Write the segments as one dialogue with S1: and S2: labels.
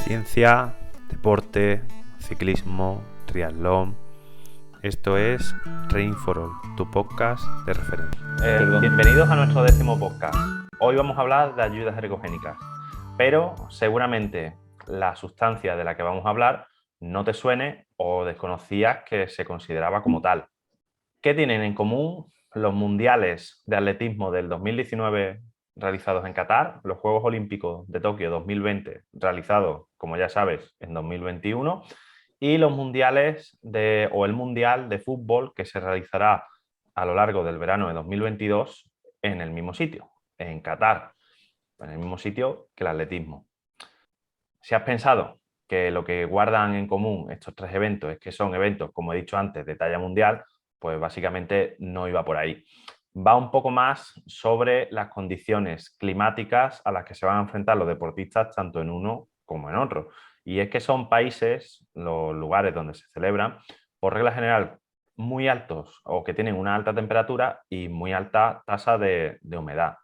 S1: Ciencia, deporte, ciclismo, triatlón. Esto es Training for All, tu podcast de referencia. Bienvenidos a nuestro 10º podcast. Hoy vamos a hablar de ayudas ergogénicas, pero seguramente la sustancia de la que vamos a hablar no te suene o desconocías que se consideraba como tal. ¿Qué tienen en común los mundiales de atletismo del 2019 realizados en Qatar, los Juegos Olímpicos de Tokio 2020 realizados, como ya sabes, en 2021 y los mundiales o el mundial de fútbol que se realizará a lo largo del verano de 2022 en el mismo sitio, en Qatar, en el mismo sitio que el atletismo? Si has pensado que lo que guardan en común estos tres eventos es que son eventos, como he dicho antes, de talla mundial, pues básicamente no iba por ahí. Va un poco más sobre las condiciones climáticas a las que se van a enfrentar los deportistas tanto en uno como en otro. Y es que son países, los lugares donde se celebran, por regla general, muy altos o que tienen una alta temperatura y muy alta tasa de humedad.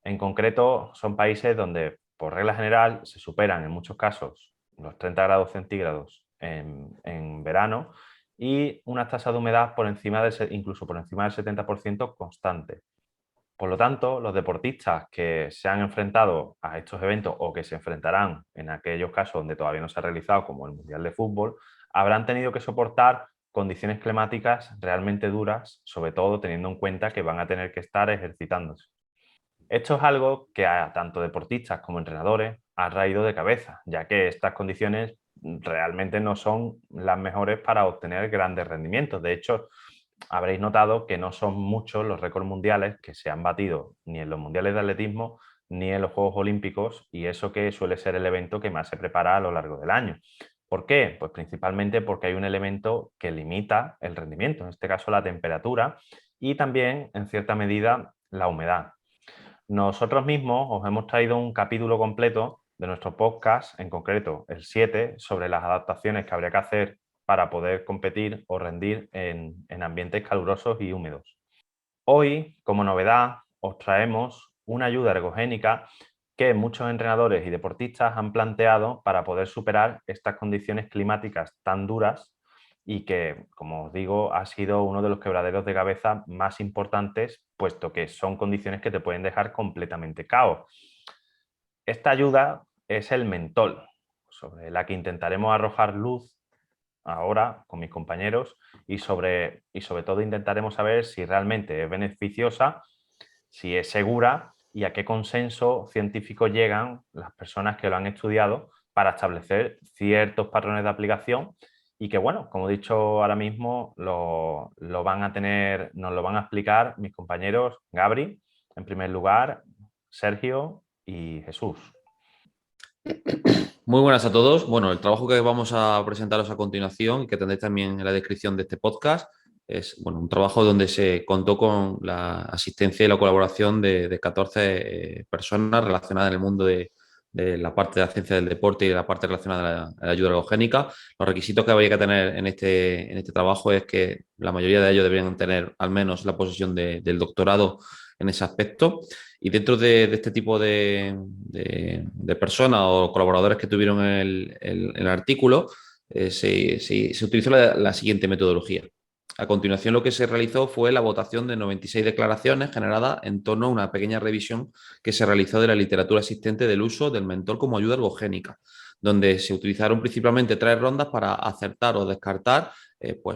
S1: En concreto, son países donde, por regla general, se superan en muchos casos los 30 grados centígrados en verano y unas tasas de humedad incluso por encima del 70% constante. Por lo tanto, los deportistas que se han enfrentado a estos eventos o que se enfrentarán en aquellos casos donde todavía no se ha realizado, como el Mundial de Fútbol, habrán tenido que soportar condiciones climáticas realmente duras, sobre todo teniendo en cuenta que van a tener que estar ejercitándose. Esto es algo que a tanto deportistas como entrenadores ha traído de cabeza, ya que estas condiciones realmente no son las mejores para obtener grandes rendimientos. De hecho, habréis notado que no son muchos los récords mundiales que se han batido ni en los mundiales de atletismo ni en los Juegos Olímpicos, y eso que suele ser el evento que más se prepara a lo largo del año. ¿Por qué? Pues principalmente porque hay un elemento que limita el rendimiento, en este caso la temperatura y también, en cierta medida, la humedad. Nosotros mismos os hemos traído un capítulo completo de nuestro podcast, en concreto el 7, sobre las adaptaciones que habría que hacer para poder competir o rendir en ambientes calurosos y húmedos. Hoy, como novedad, os traemos una ayuda ergogénica que muchos entrenadores y deportistas han planteado para poder superar estas condiciones climáticas tan duras y que, como os digo, ha sido uno de los quebraderos de cabeza más importantes, puesto que son condiciones que te pueden dejar completamente cao. Esta ayuda es el mentol, sobre la que intentaremos arrojar luz ahora con mis compañeros y sobre todo intentaremos saber si realmente es beneficiosa, si es segura y a qué consenso científico llegan las personas que lo han estudiado para establecer ciertos patrones de aplicación y que, bueno, como he dicho ahora mismo, lo van a tener, nos lo van a explicar mis compañeros Gabri, en primer lugar, Sergio y Jesús.
S2: Muy buenas a todos. Bueno, el trabajo que vamos a presentaros a continuación y que tendréis también en la descripción de este podcast es un trabajo donde se contó con la asistencia y la colaboración de 14 personas relacionadas en el mundo de la parte de la ciencia del deporte y de la parte relacionada a la ayuda ergogénica. Los requisitos que habría que tener en este trabajo es que la mayoría de ellos deberían tener al menos la posesión del doctorado en ese aspecto. Y dentro de este tipo de personas o colaboradores que tuvieron el artículo, se utilizó la siguiente metodología. A continuación, lo que se realizó fue la votación de 96 declaraciones generadas en torno a una pequeña revisión que se realizó de la literatura existente del uso del mentol como ayuda ergogénica, donde se utilizaron principalmente 3 rondas para acertar o descartar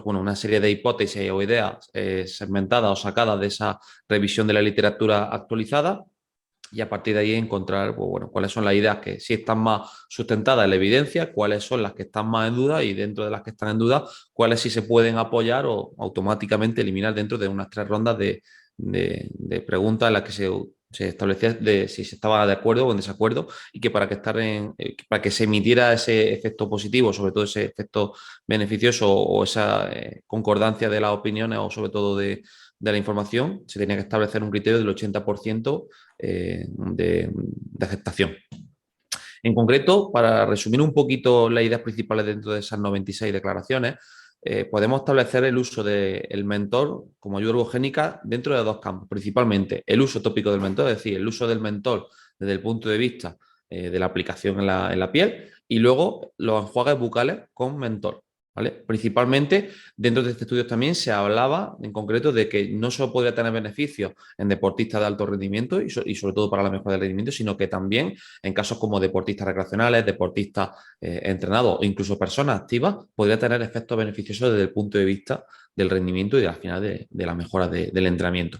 S2: una serie de hipótesis o ideas segmentadas o sacadas de esa revisión de la literatura actualizada y a partir de ahí encontrar cuáles son las ideas que sí están más sustentadas en la evidencia, cuáles son las que están más en duda y dentro de las que están en duda, cuáles sí se pueden apoyar o automáticamente eliminar dentro de unas 3 rondas de preguntas en las que se establecía de si se estaba de acuerdo o en desacuerdo y que para que se emitiera ese efecto positivo, sobre todo ese efecto beneficioso o esa concordancia de las opiniones o sobre todo de la información, se tenía que establecer un criterio del 80% de aceptación. En concreto, para resumir un poquito las ideas principales dentro de esas 96 declaraciones, podemos establecer el uso del mentor como ayuda ergogénica dentro de 2 campos, principalmente el uso tópico del mentor, es decir, el uso del mentor desde el punto de vista de la aplicación en la piel, y luego los enjuagues bucales con mentol. ¿Vale? Principalmente dentro de este estudio también se hablaba en concreto de que no solo podría tener beneficios en deportistas de alto rendimiento y sobre todo para la mejora del rendimiento, sino que también en casos como deportistas recreacionales, deportistas entrenados o incluso personas activas, podría tener efectos beneficiosos desde el punto de vista del rendimiento y al final de la mejora del entrenamiento.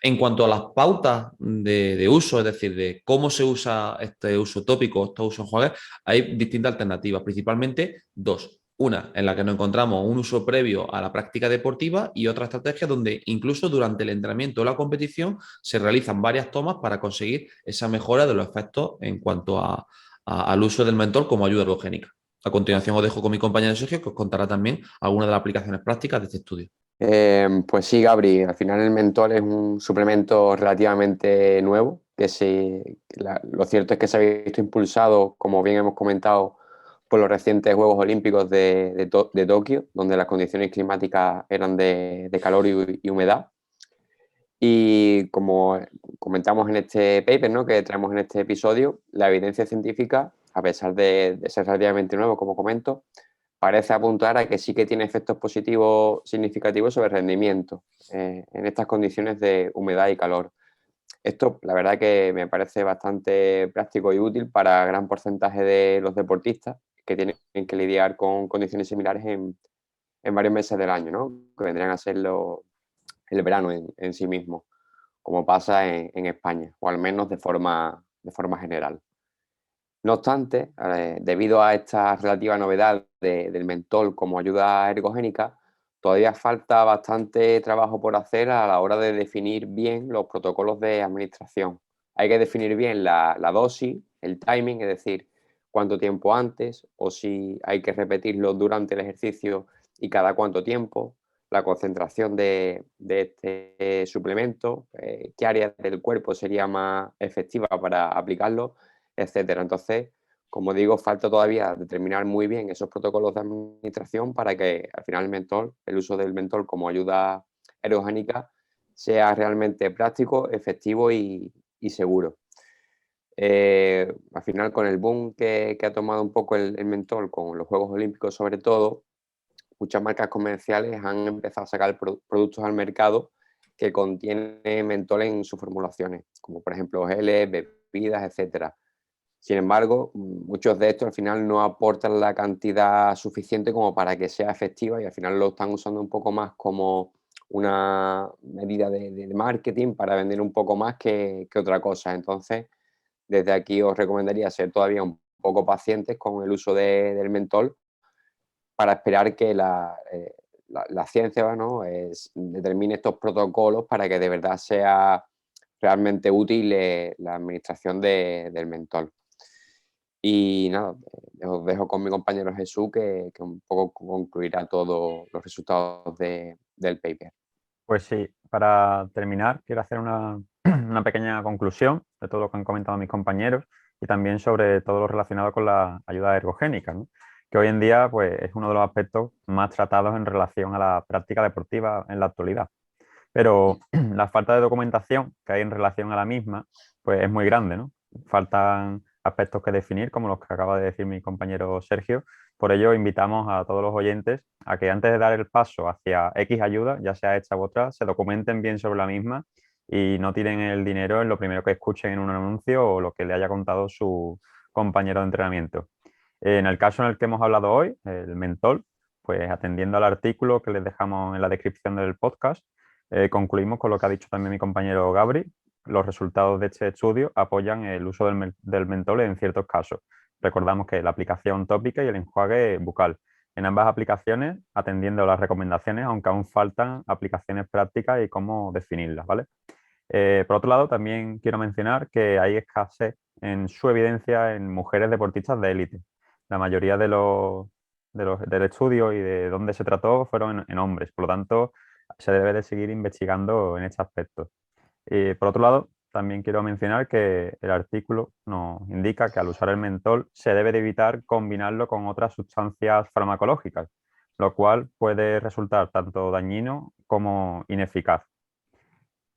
S2: En cuanto a las pautas de uso, es decir, de cómo se usa este uso tópico, estos usos enjuagues, hay distintas alternativas, principalmente dos. Una en la que nos encontramos un uso previo a la práctica deportiva y otra estrategia donde incluso durante el entrenamiento o la competición se realizan varias tomas para conseguir esa mejora de los efectos en cuanto al uso del mentol como ayuda ergogénica. A continuación os dejo con mi compañero Sergio que os contará también algunas de las aplicaciones prácticas de este estudio.
S3: Pues sí, Gabri, al final el mentol es un suplemento relativamente nuevo, lo cierto es que se ha visto impulsado, como bien hemos comentado, por los recientes Juegos Olímpicos de Tokio, donde las condiciones climáticas eran de calor y humedad. Y como comentamos en este paper, ¿no?, que traemos en este episodio, la evidencia científica, a pesar de ser relativamente nuevo, como comento, parece apuntar a que sí que tiene efectos positivos significativos sobre el rendimiento en estas condiciones de humedad y calor. Esto, la verdad, que me parece bastante práctico y útil para gran porcentaje de los deportistas que tienen que lidiar con condiciones similares en varios meses del año, ¿no?, que vendrían a ser el verano en sí mismo, como pasa en España, o al menos de forma general. No obstante, debido a esta relativa novedad del mentol como ayuda ergogénica, todavía falta bastante trabajo por hacer a la hora de definir bien los protocolos de administración. Hay que definir bien la dosis, el timing, es decir, cuánto tiempo antes o si hay que repetirlo durante el ejercicio y cada cuánto tiempo, la concentración de este suplemento, qué área del cuerpo sería más efectiva para aplicarlo, etcétera. Entonces, como digo, falta todavía determinar muy bien esos protocolos de administración para que al final el uso del mentol como ayuda ergogénica sea realmente práctico, efectivo y seguro. Al final, con el boom que ha tomado un poco el mentol, con los Juegos Olímpicos sobre todo, muchas marcas comerciales han empezado a sacar productos al mercado que contienen mentol en sus formulaciones, como por ejemplo geles, bebidas, etcétera. Sin embargo, muchos de estos al final no aportan la cantidad suficiente como para que sea efectiva y al final lo están usando un poco más como una medida de marketing para vender un poco más que otra cosa. Entonces, desde aquí os recomendaría ser todavía un poco pacientes con el uso del mentol para esperar que la ciencia, ¿no?, determine estos protocolos para que de verdad sea realmente útil la administración del mentol. Y nada, os dejo con mi compañero Jesús, que un poco concluirá todos los resultados del paper.
S4: Pues sí, para terminar, quiero hacer una, una pequeña conclusión de todo lo que han comentado mis compañeros y también sobre todo lo relacionado con la ayuda ergogénica, ¿no?, que hoy en día pues, es uno de los aspectos más tratados en relación a la práctica deportiva en la actualidad. Pero la falta de documentación que hay en relación a la misma pues, es muy grande, ¿no? Faltan aspectos que definir, como los que acaba de decir mi compañero Sergio. Por ello, invitamos a todos los oyentes a que antes de dar el paso hacia X ayuda, ya sea esta u otra, se documenten bien sobre la misma y no tiren el dinero en lo primero que escuchen en un anuncio o lo que le haya contado su compañero de entrenamiento. En el caso en el que hemos hablado hoy, el mentol, pues atendiendo al artículo que les dejamos en la descripción del podcast, concluimos con lo que ha dicho también mi compañero Gabri. Los resultados de este estudio apoyan el uso del mentol en ciertos casos. Recordamos que la aplicación tópica y el enjuague bucal. En ambas aplicaciones, atendiendo a las recomendaciones, aunque aún faltan aplicaciones prácticas y cómo definirlas, ¿vale? Por otro lado, también quiero mencionar que hay escasez en su evidencia en mujeres deportistas de élite. La mayoría del estudio y de dónde se trató fueron en hombres. Por lo tanto, se debe de seguir investigando en este aspecto. Por otro lado, también quiero mencionar que el artículo nos indica que al usar el mentol se debe de evitar combinarlo con otras sustancias farmacológicas, lo cual puede resultar tanto dañino como ineficaz.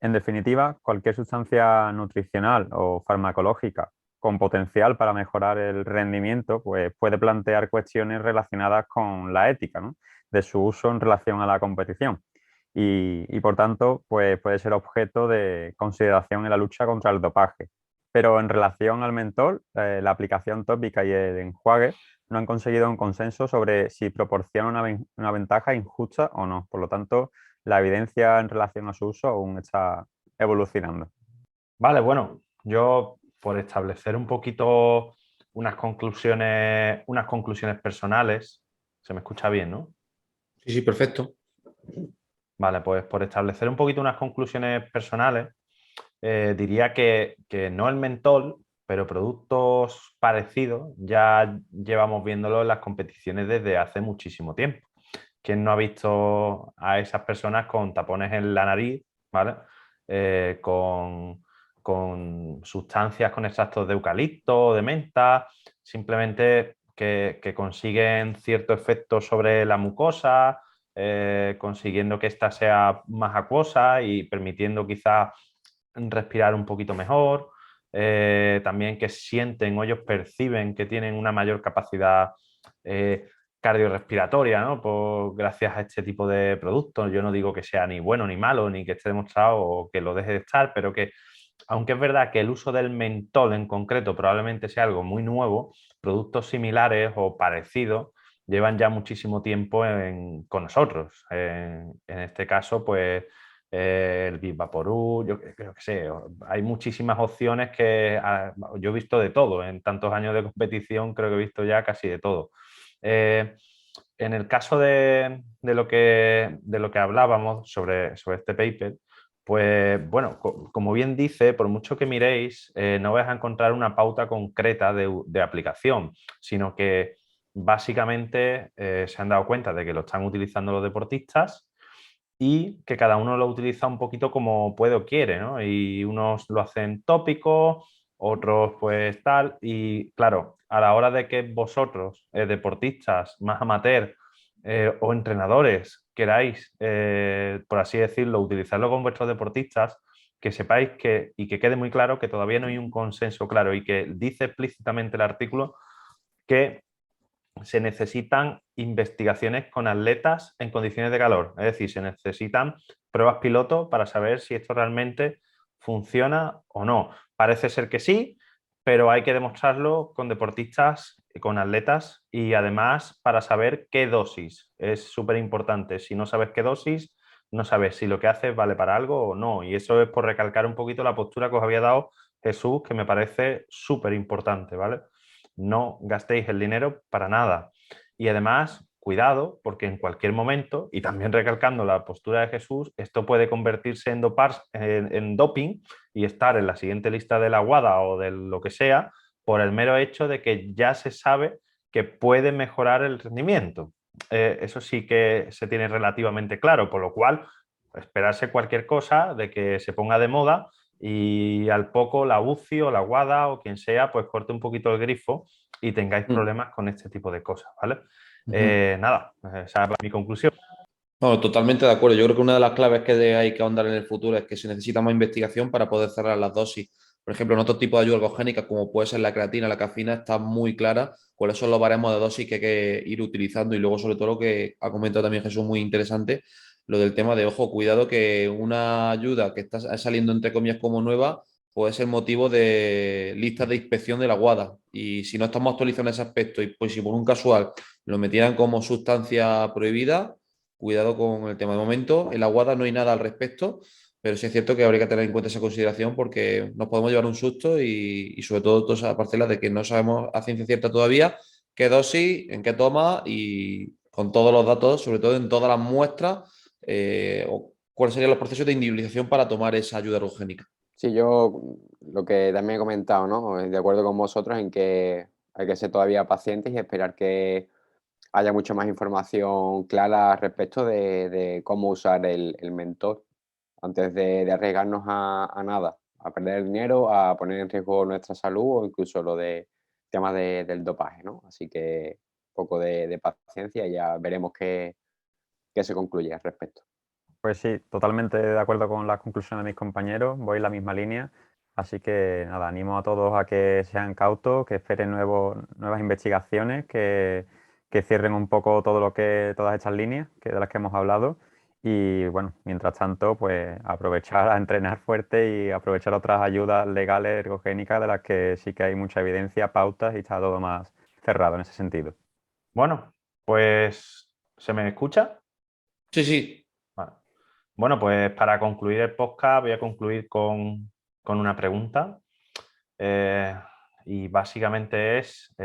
S4: En definitiva, cualquier sustancia nutricional o farmacológica con potencial para mejorar el rendimiento, pues puede plantear cuestiones relacionadas con la ética, ¿no? De su uso en relación a la competición. Y por tanto, pues puede ser objeto de consideración en la lucha contra el dopaje. Pero en relación al mentol, la aplicación tópica y el enjuague no han conseguido un consenso sobre si proporciona una ventaja injusta o no. Por lo tanto, la evidencia en relación a su uso aún está evolucionando.
S1: Vale, bueno, yo por establecer un poquito unas conclusiones personales, se me escucha bien, ¿no?
S2: Sí, sí, perfecto.
S1: Vale, pues por establecer un poquito unas conclusiones personales, diría que no el mentol, pero productos parecidos ya llevamos viéndolo en las competiciones desde hace muchísimo tiempo. ¿Quién no ha visto a esas personas con tapones en la nariz, ¿vale? Con sustancias con extractos de eucalipto, de menta, simplemente que consiguen cierto efecto sobre la mucosa, consiguiendo que ésta sea más acuosa y permitiendo quizá respirar un poquito mejor. También que sienten o ellos perciben que tienen una mayor capacidad cardiorrespiratoria, ¿no? Gracias a este tipo de productos. Yo no digo que sea ni bueno ni malo, ni que esté demostrado o que lo deje de estar, pero que aunque es verdad que el uso del mentol en concreto probablemente sea algo muy nuevo, productos similares o parecidos llevan ya muchísimo tiempo con nosotros. En este caso, pues el Big Vaporub, yo creo que sé, hay muchísimas opciones que yo he visto de todo. En tantos años de competición creo que he visto ya casi de todo. En el caso de lo que hablábamos sobre este paper, pues bueno, como bien dice, por mucho que miréis, no vais a encontrar una pauta concreta de aplicación, sino que básicamente se han dado cuenta de que lo están utilizando los deportistas y que cada uno lo utiliza un poquito como puede o quiere, ¿no? Y unos lo hacen tópico, otros pues tal, y claro, a la hora de que vosotros, deportistas más amateur o entrenadores, queráis, por así decirlo, utilizarlo con vuestros deportistas, que sepáis y que quede muy claro que todavía no hay un consenso claro y que dice explícitamente el artículo que se necesitan investigaciones con atletas en condiciones de calor, es decir, se necesitan pruebas piloto para saber si esto realmente funciona o no. Parece ser que sí, pero hay que demostrarlo con deportistas, con atletas y además para saber qué dosis. Es súper importante. Si no sabes qué dosis, no sabes si lo que haces vale para algo o no. Y eso es por recalcar un poquito la postura que os había dado Jesús, que me parece súper importante, ¿vale? No gastéis el dinero para nada. Y además, cuidado, porque en cualquier momento, y también recalcando la postura de Jesús, esto puede convertirse en doping y estar en la siguiente lista de la WADA o de lo que sea, por el mero hecho de que ya se sabe que puede mejorar el rendimiento. Eso sí que se tiene relativamente claro, por lo cual esperarse cualquier cosa de que se ponga de moda y al poco la UCI o la WADA o quien sea, pues corte un poquito el grifo y tengáis problemas con este tipo de cosas, ¿vale? Nada, esa es mi conclusión.
S2: No, totalmente de acuerdo. Yo creo que una de las claves que hay que ahondar en el futuro es que se necesita más investigación para poder cerrar las dosis. Por ejemplo, en otro tipo de ayuda ergogénica, como puede ser la creatina, la cafeína, está muy clara cuáles son los baremos de dosis que hay que ir utilizando. Y luego, sobre todo, lo que ha comentado también Jesús, muy interesante, lo del tema de, ojo, cuidado que una ayuda que está saliendo, entre comillas, como nueva, puede ser motivo de listas de inspección de la WADA. Y si no estamos actualizando ese aspecto y pues si por un casual lo metieran como sustancia prohibida, cuidado con el tema. De momento, en la WADA no hay nada al respecto, pero sí es cierto que habría que tener en cuenta esa consideración porque nos podemos llevar un susto y sobre todo toda esa parcela de que no sabemos a ciencia cierta todavía qué dosis, en qué toma y con todos los datos, sobre todo en todas las muestras, o cuáles serían los procesos de individualización para tomar esa ayuda ergogénica.
S3: Sí, yo lo que también he comentado, ¿no? De acuerdo con vosotros en que hay que ser todavía pacientes y esperar que haya mucha más información clara respecto de cómo usar el mentor antes de arriesgarnos a nada, a perder dinero, a poner en riesgo nuestra salud o incluso lo de temas del dopaje, ¿no? Así que un poco de paciencia y ya veremos qué se concluye al respecto.
S4: Pues sí, totalmente de acuerdo con las conclusiones de mis compañeros, voy en la misma línea Así que nada, animo a todos a que sean cautos, que esperen nuevas investigaciones, que cierren un poco todas estas líneas de las que hemos hablado. Y bueno, mientras tanto, pues aprovechar a entrenar fuerte y aprovechar otras ayudas legales ergogénicas de las que sí que hay mucha evidencia, pautas y está todo más cerrado en ese sentido.
S1: Bueno, pues ¿se me escucha?
S2: Sí, sí.
S1: Vale. Bueno, pues para concluir el podcast voy a concluir con una pregunta. Y básicamente es,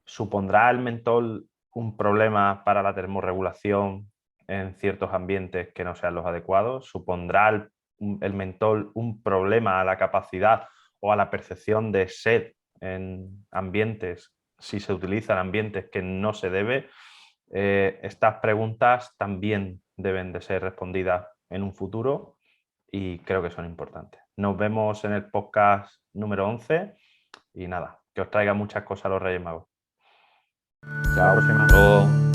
S1: ¿supondrá el mentol un problema para la termorregulación en ciertos ambientes que no sean los adecuados? ¿Supondrá el mentol un problema a la capacidad o a la percepción de sed en ambientes si se utilizan ambientes que no se debe? Estas preguntas también deben de ser respondidas en un futuro y creo que son importantes. Nos vemos en el podcast número 11 y nada, que os traiga muchas cosas a los Reyes Magos.
S4: Hasta la próxima.
S2: Luego.